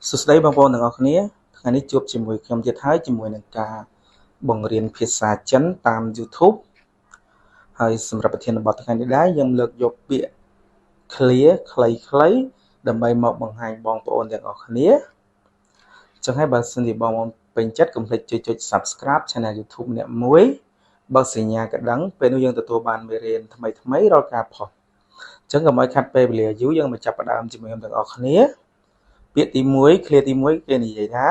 សួស្តីបងប្អូនទាំងអស់គ្នាថ្ងៃនេះជួបជាមួយខ្ញុំទៀតហើយជាមួយនឹងការបង្រៀនភាសាចិនតាម YouTube ហើយសម្រាប់ប្រធានបទថ្ងៃនេះដែរយើងលើកយកពាក្យ clear ខ្លីៗដើម្បីមកបង្ហាញបងប្អូនទាំងអស់គ្នាចឹងហើយបើសិនជាបងប្អូនពេញចិត្តកុំភ្លេចចុច Subscribe Channel YouTube ម្នាក់មួយបើកសញ្ញាកណ្ដឹងពេលនោះយើងទទួលបានមេរៀនថ្មីរាល់ការផុសចឹងកុំឲ្យខាត់ពេលវេលាយូរយើងមកចាប់ផ្ដើមជាមួយខ្ញុំទាំងអស់គ្នាពាក្យទី1 clear ទី1គេនិយាយថា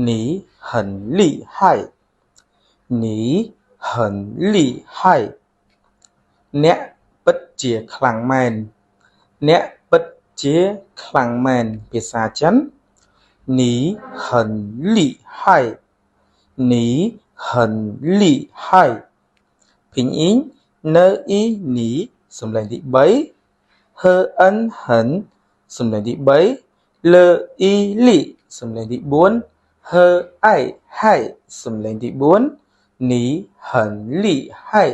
你很厉害你很厉害អ្នកពិតជាខ្លាំងមែនអ្នកពិតជាខ្លាំងមែនភាសាចិន你很厉害你很厉害拼音n i n សំឡេងទី3 h n ហិនសំឡេងទី3 l i លីសំឡេងទី4 h i ហៃសំឡេងទី4នីហិនលីហៃ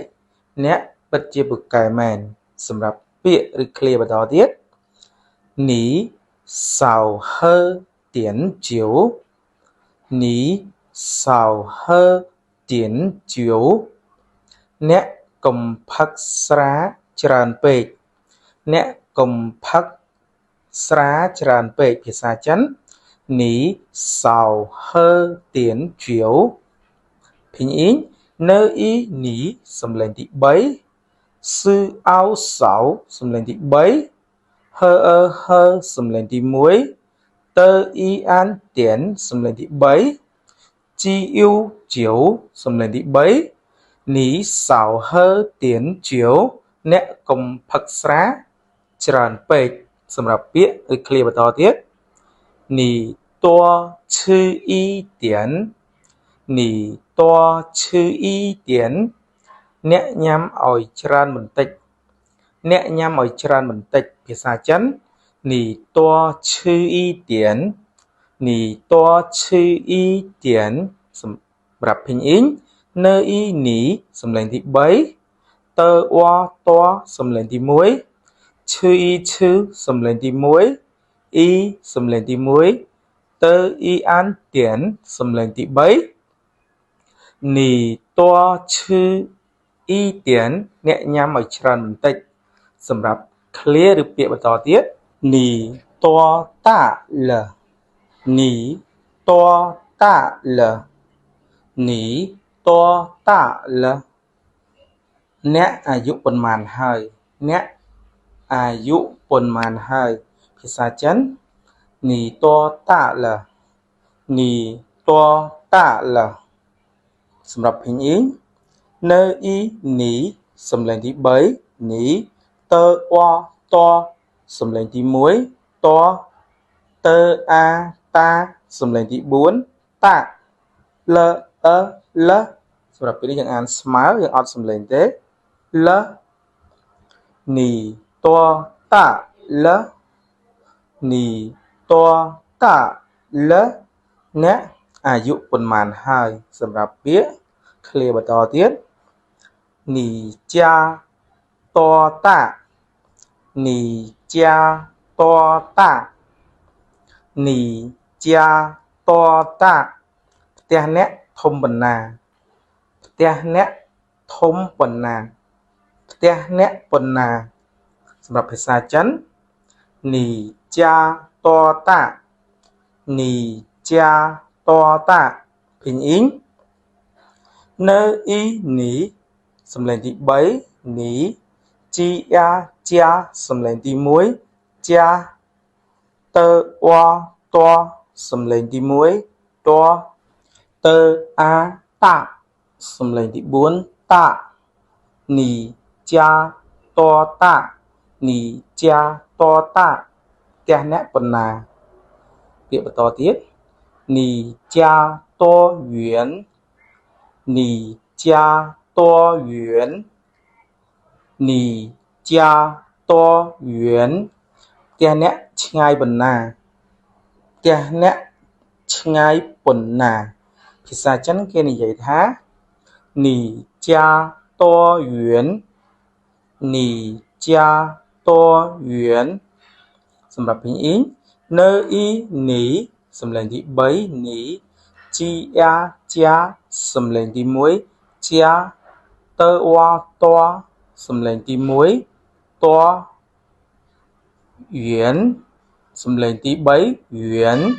អ្នកពិតជាពូកែមែនសម្រាប់ពាក្យឬ clear បន្តទៀតនីសៅហើទៀនជៀវនីសៅហើទៀនជៀវអ្នកកុំផឹកស្រាច្រើនពេកអ្នកកុំផឹកស្រាច្រើនពេកភាសាចិននីសៅហើទៀនជៀវ拼音n i នីសំឡេងទី3សឺអោសៅសំឡេងទី3 h ơ h សំឡេងទី1 t i an ទៀនសំឡេងទី3 chi yêu ជៀវសំឡេងទី3នីសៅហើទៀនជៀវអ្នកកុំផឹកស្រាច្រើនពេកសម្រាប់ពាក្យឬ clear បន្តទៀតនីតួឈឺអ៊ីទៀននីតួឈឺអ៊ីទៀនអ្នកញ៉ាំឲ្យច្រើនបន្តិចអ្នកញ៉ាំឲ្យច្រើនបន្តិចភាសាចិននីតួឈឺអ៊ីទៀននីតួឈឺអ៊ីទៀនសម្រាប់拼音n i នីសំឡេងទី3 t w តសំឡេងទី1ឈឺអ៊ីឈឺសំឡេងទី1 i សំឡេងទី1 t i an ទៀនសំឡេងទី3នីតួឈឺអ៊ីទៀនអ្នកញ៉ាំឲ្យច្រើនបន្តិចសម្រាប់ clear ឬពាក្យបន្តទៀតនីតួតាលនីតួតាលនីតួតាលអ្នកអាយុប៉ុន្មានហើយអ្នកអាយុប៉ុន្មានហើយភាសាចិននីតួតាលនីតួតាលសម្រាប់拼音n i នីសំឡេងទី3នីតវតសំឡេងទី1តតអាតាសំឡេងទី4តាលអលសម្រាប់ពេលនេះយើងអានស្មើយើងអត់សំឡេងទេលនីតតាលនីតតាលអ្នកអាយុប៉ុន្មានហើយសម្រាប់ពាក្យ clear បន្តទៀតនីចាតតានីចាតតានីចាតតាផ្ទះអ្នកធំប៉ុណ្ណាផ្ទះអ្នកធំប៉ុណ្ណាផ្ទះអ្នកប៉ុណ្ណាសម្រាប់ភាសាចិននីចាតតានីចាតតា拼音n i នីសំឡេងទី3នីជីយ៉ាជាសំឡេងទី1ជាតវតសំឡេងទី1តតអាតាសំឡេងទី4តានីជាតតានីជាតតាផ្ទះអ្នកប៉ុណ្ណាពាក្យបន្តទៀតនីជាតយួន你家多远你家多远ផ្ទះអ្នកឆ្ងាយប៉ុណ្ណាផ្ទះអ្នកឆ្ងាយប៉ុណ្ណាភាសាចិនគេនិយាយថា你家多远你家多远សម្រាប់拼音 nơ y ní sầm lên tí bấy ní chi ya cha sầm lên tí muối cha tơ wa toa sầm lên tí muối toa yuan sầm lên tí bấy yuan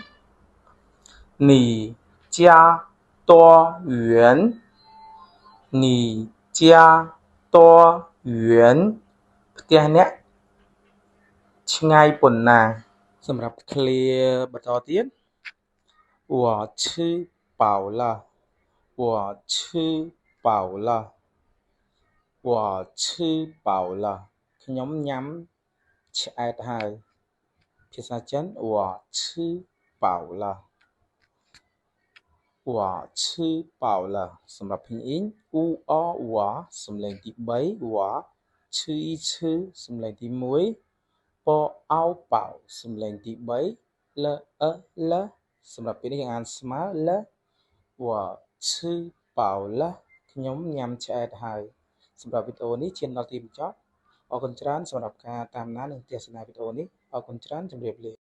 nì cha toa yuan nì cha toa yuan ផ្ទះអ្នកឆ្ងាយប៉ុណ្ណាសម្រាប់ឃ្លាបន្តទៀត我吃饱了我吃饱了我吃饱了ខ្ញុំញ៉ាំឆ្អែតហើយភាសាចិន我吃饱了我吃饱了សម្រាប់ភ្ញៀងអ៊ូអវ៉ាសំឡេងទី3វ៉ាឈឺអ៊ីឈឺសំឡេងទី1ពអោប៉ៅសំឡេងទី3លអឺលសម្រាប់ពេលនេះយើងអានស្មើលវ៉ាឈឺប៉ៅលខ្ញុំញ៉ាំឆ្អែតហើយសម្រាប់វីដេអូនេះឈានដល់ទីបញ្ចប់អរគុណច្រើនសម្រាប់ការតាមដាននិងទស្សនាវីដេអូនេះអរគុណច្រើនជម្រាបលា